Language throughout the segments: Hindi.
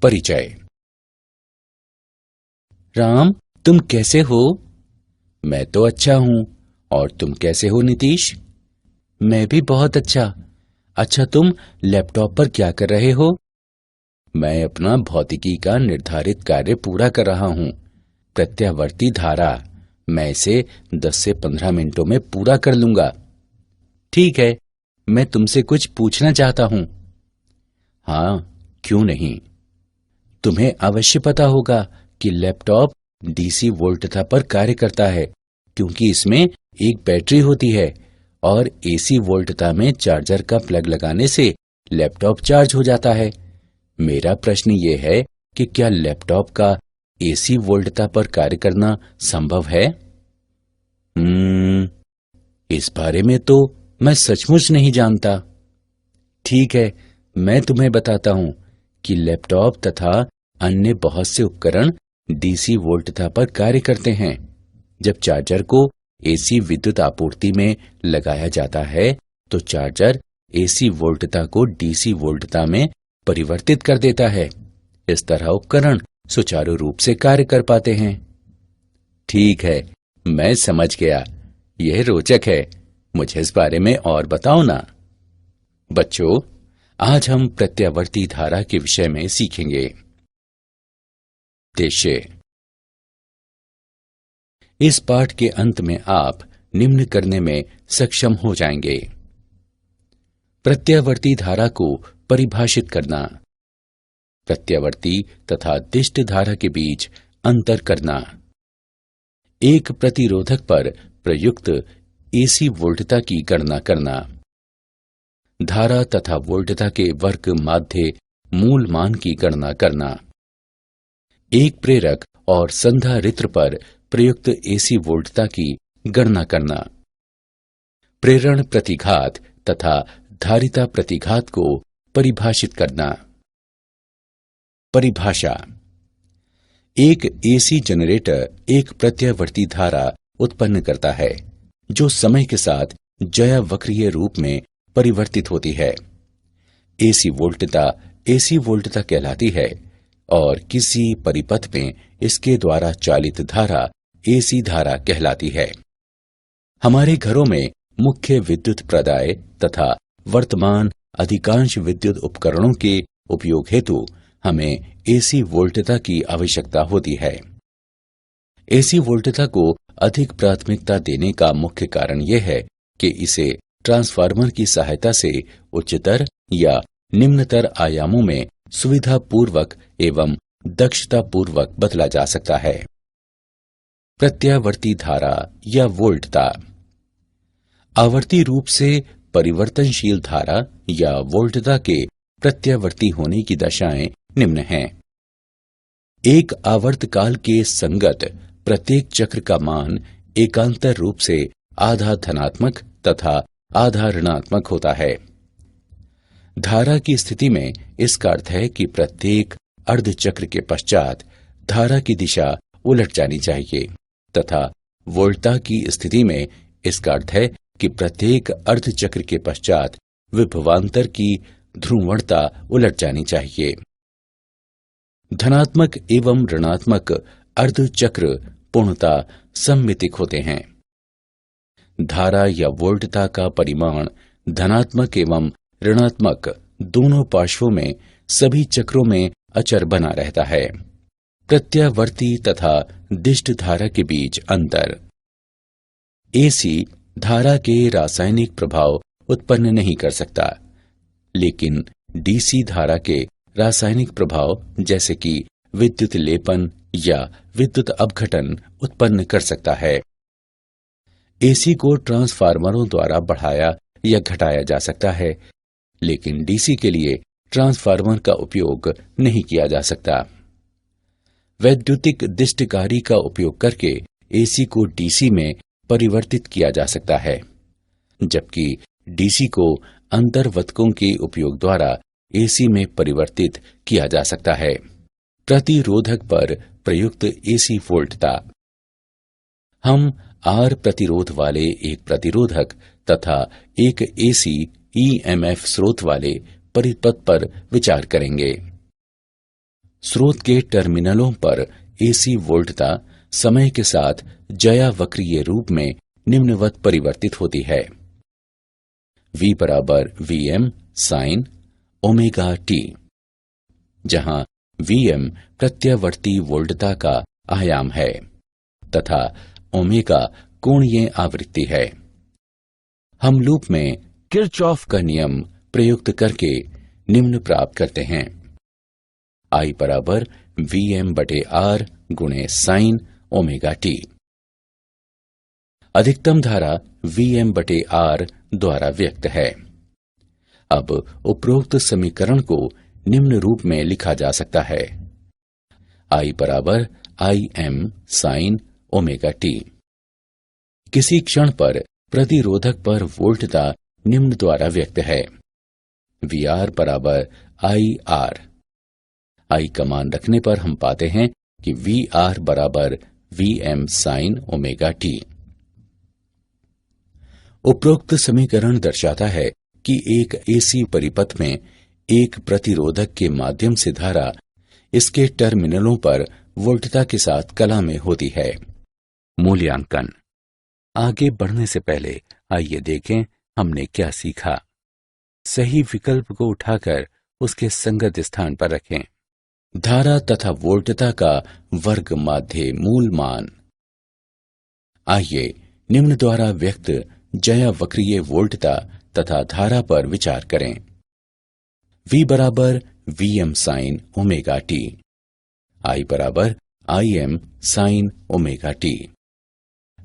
परिचय। राम, तुम कैसे हो? मैं तो अच्छा हूं। और तुम कैसे हो नीतीश? मैं भी बहुत अच्छा। अच्छा, तुम लैपटॉप पर क्या कर रहे हो? मैं अपना भौतिकी का निर्धारित कार्य पूरा कर रहा हूं। प्रत्यावर्ती धारा। मैं इसे 10 से 15 मिनटों में पूरा कर लूंगा। ठीक है, मैं तुमसे कुछ पूछना चाहता हूं। हाँ, क्यों नहीं। तुम्हें अवश्य पता होगा कि लैपटॉप डीसी वोल्टता पर कार्य करता है, क्योंकि इसमें एक बैटरी होती है और एसी वोल्टता में चार्जर का प्लग लगाने से लैपटॉप चार्ज हो जाता है। मेरा प्रश्न ये है कि क्या लैपटॉप का एसी वोल्टता पर कार्य करना संभव है? इस बारे में तो मैं सचमुच नहीं जानता। ठीक है, मैं तुम्हें बताता हूं कि लैपटॉप तथा अन्य बहुत से उपकरण डीसी वोल्टता पर कार्य करते हैं। जब चार्जर को एसी विद्युत आपूर्ति में लगाया जाता है तो चार्जर एसी वोल्टता को डीसी वोल्टता में परिवर्तित कर देता है। इस तरह उपकरण सुचारू रूप से कार्य कर पाते हैं। ठीक है, मैं समझ गया। यह रोचक है। मुझे इस बारे में और बताओ ना। बच्चों, आज हम प्रत्यावर्ती धारा के विषय में सीखेंगे। उद्देश्य। इस पाठ के अंत में आप निम्न करने में सक्षम हो जाएंगे। प्रत्यावर्ती धारा को परिभाषित करना, प्रत्यावर्ती तथा दिष्ट धारा के बीच अंतर करना, एक प्रतिरोधक पर प्रयुक्त एसी वोल्टता की गणना करना, धारा तथा वोल्टता के वर्ग माध्य मूल मान की गणना करना, एक प्रेरक और संधारित्र पर प्रयुक्त एसी वोल्टता की गणना करना, प्रेरण प्रतिघात तथा धारिता प्रतिघात को परिभाषित करना। परिभाषा। एक एसी जनरेटर एक प्रत्यावर्ती धारा उत्पन्न करता है जो समय के साथ ज्यावक्रीय रूप में परिवर्तित होती है। एसी वोल्टता कहलाती है और किसी परिपथ में इसके द्वारा चालित धारा एसी धारा कहलाती है। हमारे घरों में मुख्य विद्युत प्रदाय तथा वर्तमान अधिकांश विद्युत उपकरणों के उपयोग हेतु हमें एसी वोल्टता की आवश्यकता होती है। एसी वोल्टता को अधिक प्राथमिकता देने का मुख्य कारण यह है कि इसे ट्रांसफार्मर की सहायता से उच्चतर या निम्नतर आयामों में सुविधापूर्वक एवं दक्षतापूर्वक बदला जा सकता है। प्रत्यावर्ती धारा या वोल्टता। आवर्ती रूप से परिवर्तनशील धारा या वोल्टता के प्रत्यावर्ती होने की दशाएं निम्न हैं। एक आवर्तकाल के संगत प्रत्येक चक्र का मान एकांतर रूप से आधा धनात्मक तथा आधा ऋणात्मक होता है। धारा की स्थिति में इसका अर्थ है कि प्रत्येक अर्धचक्र के पश्चात धारा की दिशा उलट जानी चाहिए तथा वोल्टता की स्थिति में इसका अर्थ है कि प्रत्येक अर्धचक्र के पश्चात विभवांतर की ध्रुवणता उलट जानी चाहिए। धनात्मक एवं ऋणात्मक अर्धचक्र पूर्णतः सममितिक होते हैं। धारा या वोल्टता का परिमाण धनात्मक एवं ऋणात्मक दोनों पार्श्वों में सभी चक्रों में अचर बना रहता है। प्रत्यावर्ती तथा दिष्ट धारा के बीच अंतर। एसी धारा के रासायनिक प्रभाव उत्पन्न नहीं कर सकता, लेकिन डीसी धारा के रासायनिक प्रभाव जैसे कि विद्युत लेपन या विद्युत अपघटन उत्पन्न कर सकता है। एसी को ट्रांसफार्मरों द्वारा बढ़ाया या घटाया जा सकता है, लेकिन डीसी के लिए ट्रांसफार्मर का उपयोग नहीं किया जा सकता। वैद्युतिक दिष्टकारी का उपयोग करके एसी को डीसी में परिवर्तित किया जा सकता है, जबकि डीसी को अंतर्वतकों के उपयोग द्वारा एसी में परिवर्तित किया जा सकता है। प्रतिरोधक पर प्रयुक्त एसी वोल्टता। हम आर प्रतिरोध वाले एक प्रतिरोधक तथा एक एसी ईएमएफ स्रोत वाले परिपथ पर विचार करेंगे। स्रोत के टर्मिनलों पर एसी वोल्टता समय के साथ ज्यावक्रीय रूप में निम्नवत परिवर्तित होती है। V बराबर Vm साइन ओमेगा टी, जहां Vm प्रत्यावर्ती वोल्टता का आयाम है तथा ओमेगा कोणीय आवृत्ति है। हम लूप में किरचॉफ का नियम प्रयुक्त करके निम्न प्राप्त करते हैं। I बराबर Vm बटे R गुणे साइन ओमेगा टी। अधिकतम धारा Vm बटे R द्वारा व्यक्त है। अब उपरोक्त समीकरण को निम्न रूप में लिखा जा सकता है। I बराबर Im साइन ओमेगा टी। किसी क्षण पर प्रतिरोधक पर वोल्टता निम्न द्वारा व्यक्त है। VR बराबर IR। I का मान रखने पर हम पाते हैं कि VR बराबर Vm साइन ओमेगा टी। उपरोक्त समीकरण दर्शाता है कि एक एसी परिपथ में एक प्रतिरोधक के माध्यम से धारा इसके टर्मिनलों पर वोल्टता के साथ कला में होती है। मूल्यांकन। आगे बढ़ने से पहले आइए देखें हमने क्या सीखा। सही विकल्प को उठाकर उसके संगत स्थान पर रखें। धारा तथा वोल्टता का वर्ग माध्य मूल मान। आइए निम्न द्वारा व्यक्त ज्यावक्रीय वोल्टता तथा धारा पर विचार करें। V बराबर Vm sine omega T. I बराबर Im sine omega T.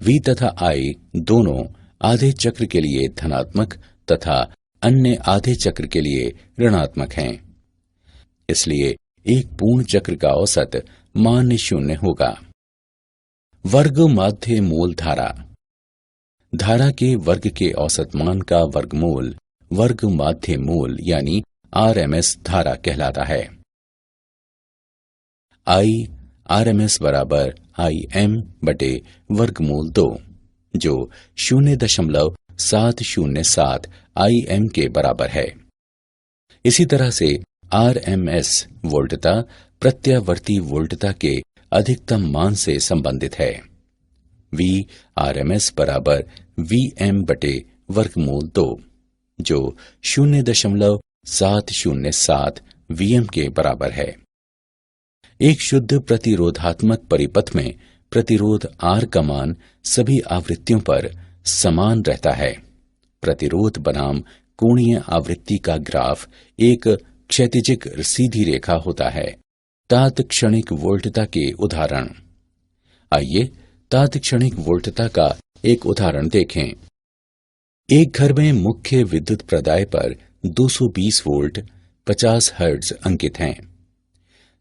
V तथा I दोनों आधे चक्र के लिए धनात्मक तथा अन्य आधे चक्र के लिए ऋणात्मक हैं। इसलिए एक पूर्ण चक्र का औसत मान 0 होगा। वर्ग माध्य मूल धारा। धारा के वर्ग के औसत मान का वर्गमूल वर्ग माध्य मूल यानी RMS धारा कहलाता है। I RMS बराबर Im बटे वर्गमूल 2, जो 0.707 Im के बराबर है। इसी तरह से RMS वोल्टता प्रत्यावर्ती वोल्टता के अधिकतम मान से संबंधित है। V RMS बराबर Vm बटे वर्गमूल 2, जो 0.707 Vm के बराबर है। एक शुद्ध प्रतिरोधात्मक परिपथ में प्रतिरोध R का मान सभी आवृत्तियों पर समान रहता है। प्रतिरोध बनाम कोणीय आवृत्ति का ग्राफ एक क्षैतिजिक सीधी रेखा होता है। तात्क्षणिक वोल्टता के उदाहरण। आइए तात्क्षणिक वोल्टता का एक उदाहरण देखें। एक घर में मुख्य विद्युत प्रदाय पर 220 वोल्ट 50 हर्ट्ज अंकित हैं।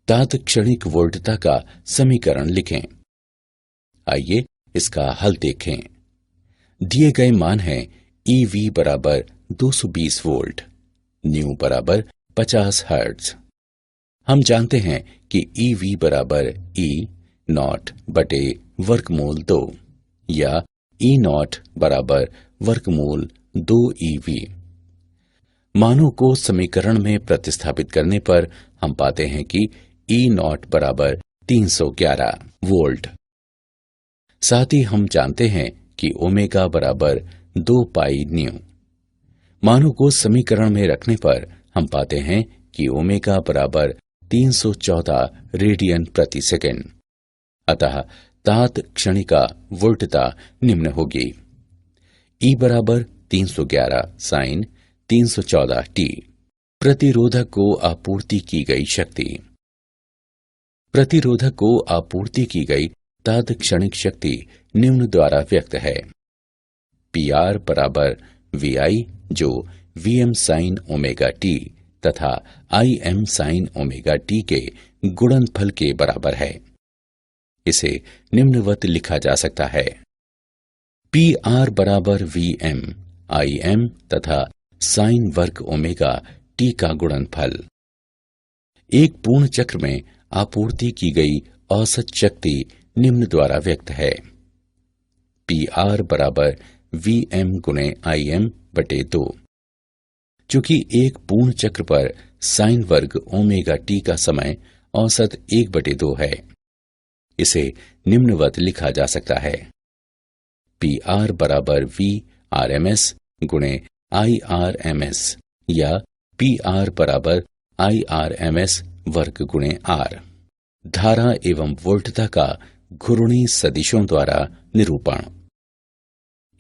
तात्क्षणिक वोल्टता का समीकरण लिखें। आइए इसका हल देखें। दिए गए मान है EV बराबर 220 वोल्ट, न्यू बराबर 50 हर्ट्ज। हम जानते हैं कि EV बराबर E नॉट बटे वर्गमूल 2 या E नॉट बराबर वर्गमूल 2EV। मानों को समीकरण में प्रतिस्थापित करने पर हम पाते हैं कि E नॉट बराबर 311 वोल्ट। साथ ही हम जानते हैं कि ओमेगा बराबर 2 पाई न्यू। मानों को समीकरण में रखने पर हम पाते हैं कि ओमेगा बराबर 314 रेडियन प्रति सेकंड। अतः तात्क्षणिका वोल्टता निम्न होगी। E बराबर 311 साइन 314 टी। प्रतिरोधक को आपूर्ति की गई शक्ति। प्रतिरोधक को आपूर्ति की गई तात्क्षणिक शक्ति निम्न द्वारा व्यक्त है। PR बराबर VI जो Vm साइन ओमेगा टी तथा Im साइन ओमेगा टी के गुणनफल के बराबर है। इसे निम्नवत लिखा जा सकता है। PR बराबर Vm Im तथा साइन वर्ग ओमेगा टी का गुणनफल। एक पूर्ण चक्र में आपूर्ति की गई औसत शक्ति निम्न द्वारा व्यक्त है। PR बराबर Vm गुणे Im बटे 2। चूंकि एक पूर्ण चक्र पर साइन वर्ग ओमेगा टी का समय औसत 1/2 है। इसे निम्नवत लिखा जा सकता है। PR बराबर V RMS गुणे IRMS या PR बराबर IRMS वर्ग गुणे R। धारा एवं वोल्टता का घूर्णी सदिशों द्वारा निरूपण।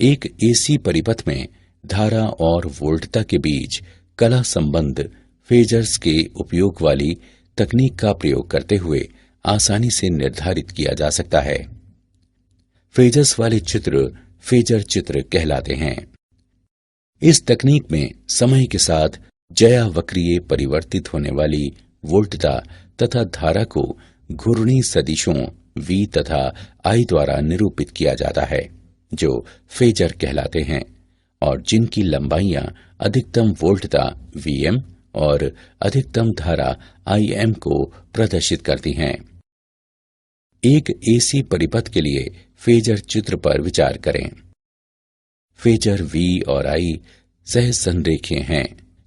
एक AC परिपथ में धारा और वोल्टता के बीच कला संबंध फेजर्स के उपयोग वाली तकनीक का प्रयोग करते हुए आसानी से निर्धारित किया जा सकता है। फेजर्स वाले चित्र फेजर चित्र कहलाते हैं। इस तकनीक में समय के साथ ज्यावक्रीय परिवर्तित होने वाली वोल्टता तथा धारा को घूर्णी सदिशों V तथा I द्वारा निरूपित किया जाता है, जो फेजर कहलाते हैं और जिनकी लंबाइयां अधिकतम वोल्टता Vm और अधिकतम धारा Im को प्रदर्शित करती हैं। एक AC परिपथ के लिए फेजर चित्र पर विचार करें। फेजर V और I सहसंरेखीय हैं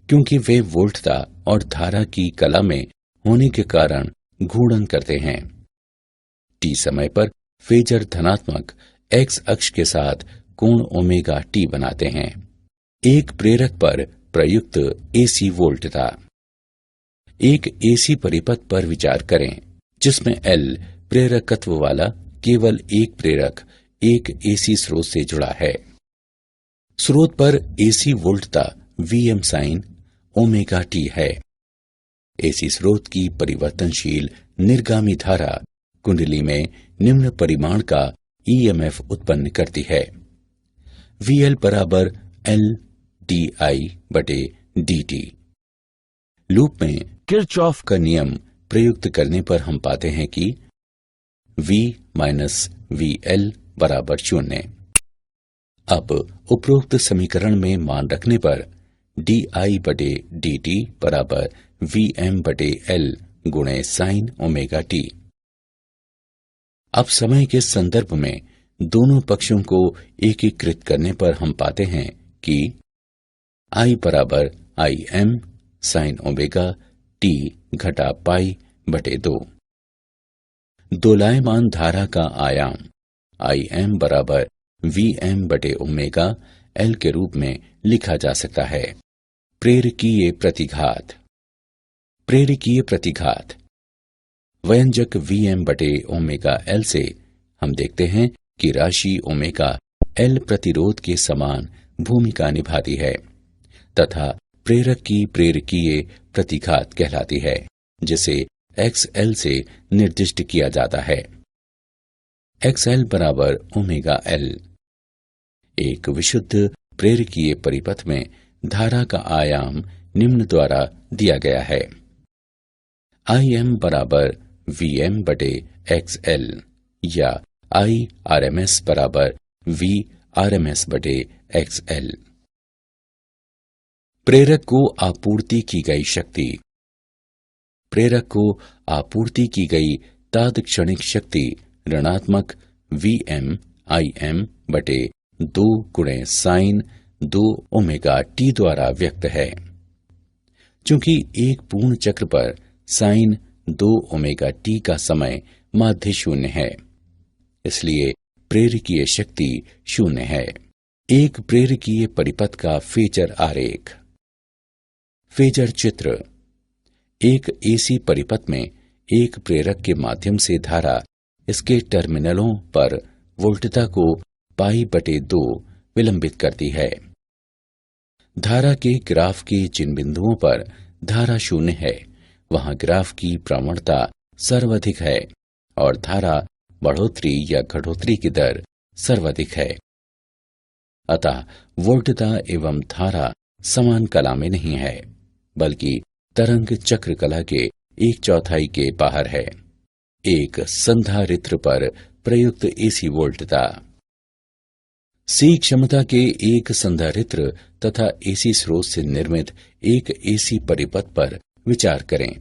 क्योंकि वे वोल्टता और धारा की कला में होने के कारण घूर्णन करते हैं। T समय पर फेजर धनात्मक X अक्ष के साथ कोण ओमेगा T बनाते हैं। एक प्रेरक पर प्रयुक्त AC वोल्टता। एक AC परिपथ पर विचार करें जिसमें L प्रेरकत्व वाला केवल एक प्रेरक एक AC स्रोत से जुड़ा है। स्रोत पर AC वोल्टता Vm sin omega T है। AC स्रोत की परिवर्तनशील निर्गामी धारा कुंडली में निम्न परिमाण का EMF उत्पन्न करती है। VL बराबर L di/dt। लूप में किरचॉफ का नियम प्रयुक्त करने पर हम पाते हैं कि V माइनस VL बराबर 0। अब उपरोक्त समीकरण में मान रखने पर di/dt बराबर Vm/L गुणे साइन ओमेगा T। अब समय के संदर्भ में दोनों पक्षों को एकीकृत करने पर हम पाते हैं कि I बराबर Im साइन ओमेगा T घटा π/2। दोलायमान धारा का आयाम Im बराबर Vm/ओमेगा L के रूप में लिखा जा सकता है। प्रेरकीय प्रतिघात। प्रेरकीय प्रतिघात व्यंजक Vm/ओमेगा L से हम देखते हैं कि राशि ओमेगा L प्रतिरोध के समान भूमिका निभाती है तथा प्रेरक की प्रेरकीय प्रतिघात कहलाती है, जिसे XL से निर्दिष्ट किया जाता है। XL बराबर ओमेगा L। एक विशुद्ध प्रेरकीय परिपथ में धारा का आयाम निम्न द्वारा दिया गया है। Im बराबर Vm/XL या IRMS बराबर VRMS/XL। प्रेरक को आपूर्ति की गई शक्ति। प्रेरक को आपूर्ति की गई तात्क्षणिक शक्ति ऋणात्मक Vm/Im/2 गुणे साइन 2 ओमेगा T द्वारा व्यक्त है। चूंकि एक पूर्ण चक्र पर साइन 2 ओमेगा T का समय माध्य 0 है, इसलिए प्रेरकीय शक्ति 0 है। एक प्रेरकीय परिपथ का फेजर आरेख। फेजर चित्र। एक AC परिपथ में एक प्रेरक के माध्यम से धारा इसके टर्मिनलों पर वोल्टता को π/2 विलंबित करती है। धारा के ग्राफ के जिन बिंदुओं पर धारा 0 है, वहां ग्राफ की प्रवणता सर्वाधिक है और धारा बढ़ोतरी या घटोतरी की दर सर्वाधिक है। अतः वोल्टता एवं धारा समान कला में नहीं है, बल्कि तरंग चक्र कला के 1/4 के बाहर है। एक संधारित्र पर प्रयुक्त AC वोल्टता। C क्षमता के एक संधारित्र तथा AC स्रोत से निर्मित एक AC परिपथ पर विचार करें।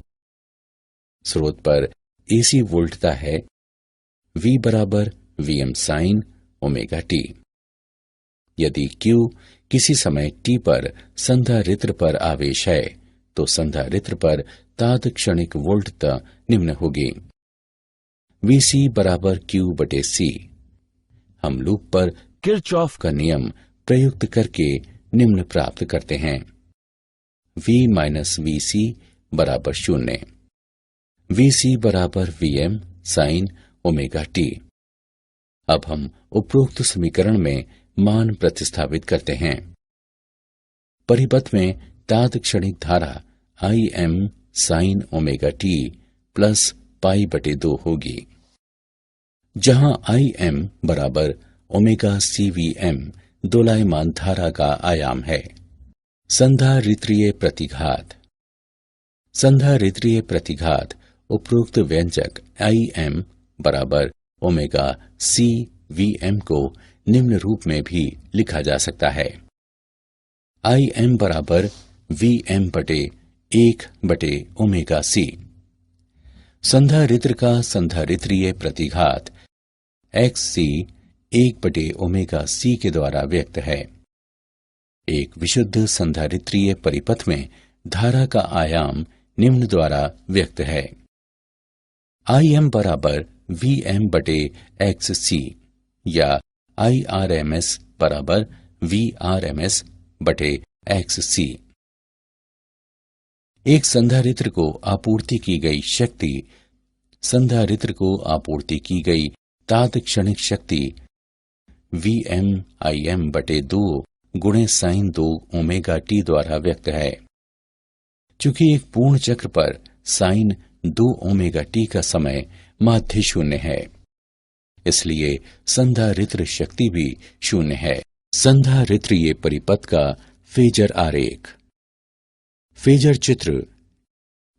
स्रोत पर AC वोल्टता है V बराबर Vm sin ओमेगा T। यदि Q किसी समय T पर संधारित्र पर आवेश है, तो संधारित्र पर तात्क्षणिक वोल्टता निम्न होगी। VC बराबर Q/C। हम लूप पर किरचॉफ का नियम प्रयुक्त करके निम्न प्राप्त करते हैं। V माइनस VC बराबर 0। VC बराबर VM साइन ओमेगा t। अब हम उपरोक्त समीकरण में मान प्रतिस्थापित करते हैं। परिपथ में तात्क्षणिक धारा Im sine omega t plus π/2 होगी, जहां Im बराबर ओमेगा CVM दोलायमान धारा का आयाम है। संधारित्रीय प्रतिघात। संधारित्रीय प्रतिघात उपरोक्त व्यंजक Im बराबर ओमेगा CVM को निम्न रूप में भी लिखा जा सकता है। Im बराबर VM/1/ओमेगा C। संधारित्र का संधारित्रीय प्रतिघात XC 1/ओमेगा C के द्वारा व्यक्त है। एक विशुद्ध संधारित्रीय परिपथ में धारा का आयाम निम्न द्वारा व्यक्त है। Im बराबर VM/XC या IRMS बराबर VRMS/XC। एक संधारित्र को आपूर्ति की गई शक्ति संधारित्र को आपूर्ति की गई तात्क्षणिक शक्ति VMIm/2 गुणे साइन 2 ओमेगा t द्वारा व्यक्त है। चूंकि एक पूर्ण चक्र पर साइन 2 ओमेगा t का समय माध्य 0 है, इसलिए संधारित्र शक्ति भी 0 है। संधारित्रीय परिपथ का फेजर आरेख। फेजर चित्र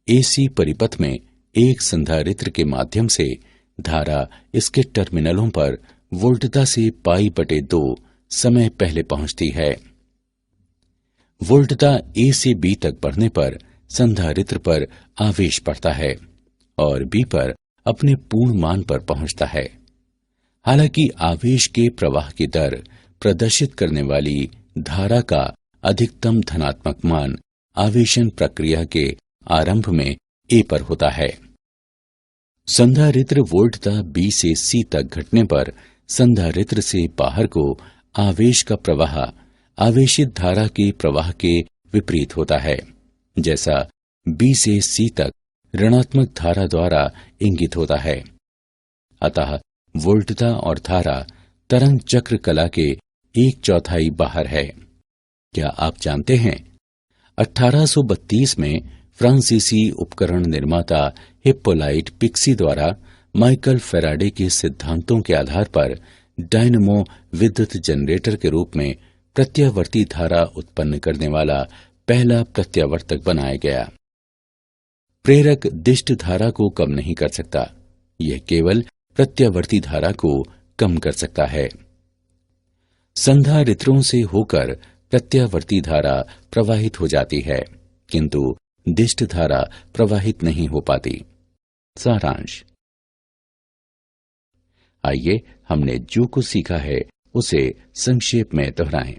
AC परिपथ में एक संधारित्र के माध्यम से धारा इसके टर्मिनलों पर वोल्टता से π/2 समय पहले पहुंचती है। वोल्टता A से B तक बढ़ने पर संधारित्र पर आवेश पड़ता है और B पर अपने पूर्ण मान पर पहुंचता है। हालांकि आवेश के प्रवाह की दर प्रदर्शित करने वाली धारा का अधिकतम धनात्मक मान आवेशन प्रक्रिया के आरंभ में A पर होता है। संधारित्र वोल्टता B से C तक घटने पर संधारित्र से बाहर को आवेश का प्रवाह आवेशित धारा के प्रवाह के विपरीत होता है, जैसा B से C तक ऋणात्मक धारा द्वारा इंगित होता है। अतः वोल्टता और धारा तरंग चक्र कला के 1/4 बाहर है। क्या आप जानते हैं 1832 में फ्रांसीसी उपकरण निर्माता हिप्पोलाइट पिक्सी द्वारा माइकल फैराडे के सिद्धांतों के आधार पर डायनमो विद्युत जनरेटर के रूप में प्रत्यावर्ती धारा उत्पन्न करने वाला पहला प्रत्यावर्तक बनाया गया। प्रेरक दिष्ट धारा को कम नहीं कर सकता, यह केवल प्रत्यावर्ती धारा को कम कर सकता है। संधारित्रों से होकर प्रत्यावर्ती धारा प्रवाहित हो जाती है, किंतु दिष्ट धारा प्रवाहित नहीं हो पाती। सारांश। आइए हमने जो कुछ सीखा है उसे संक्षेप में दोहराएं।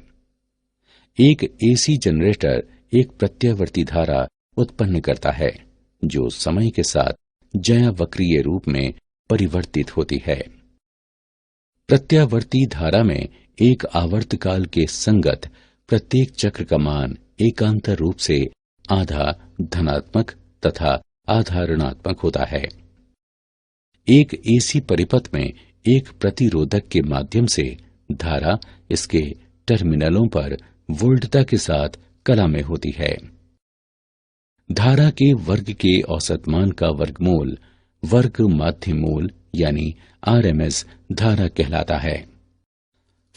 एक AC जनरेटर एक प्रत्यावर्ती धारा उत्पन्न करता है जो समय के साथ ज्यावक्रीय रूप में परिवर्तित होती है। प्रत्यावर्ती धारा में एक आवर्तकाल के संगत प्रत्येक चक्र का मान एकांतर रूप से आधा धनात्मक तथा आधा ऋणात्मक होता है। एक AC परिपथ में एक प्रतिरोधक के माध्यम से धारा इसके टर्मिनलों पर वोल्टता के साथ कला में होती है। धारा के वर्ग के औसत मान का वर्गमूल वर्ग माध्य मूल यानी RMS धारा कहलाता है।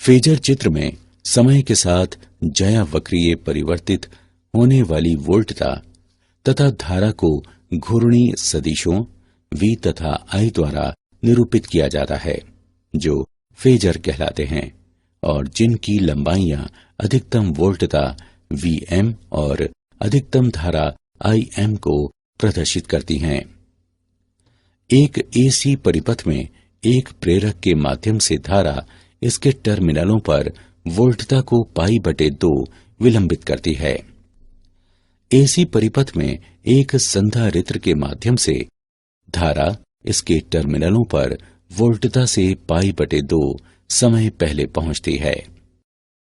फेजर चित्र में समय के साथ ज्यावक्रीय परिवर्तित होने वाली वोल्टता तथा धारा को घूर्णी सदिशों V तथा I द्वारा निरूपित किया जाता है, जो फेजर कहलाते हैं और जिनकी लंबाइयां अधिकतम वोल्टता Vm और अधिकतम धारा Im को प्रदर्शित करती हैं। एक AC परिपथ में एक प्रेरक के माध्यम से धारा इसके टर्मिनलों पर वोल्टता को π/2 विलंबित करती है। एसी परिपथ में एक संधारित्र के माध्यम से धारा इसके टर्मिनलों पर वोल्टता से π/2 समय पहले पहुंचती है।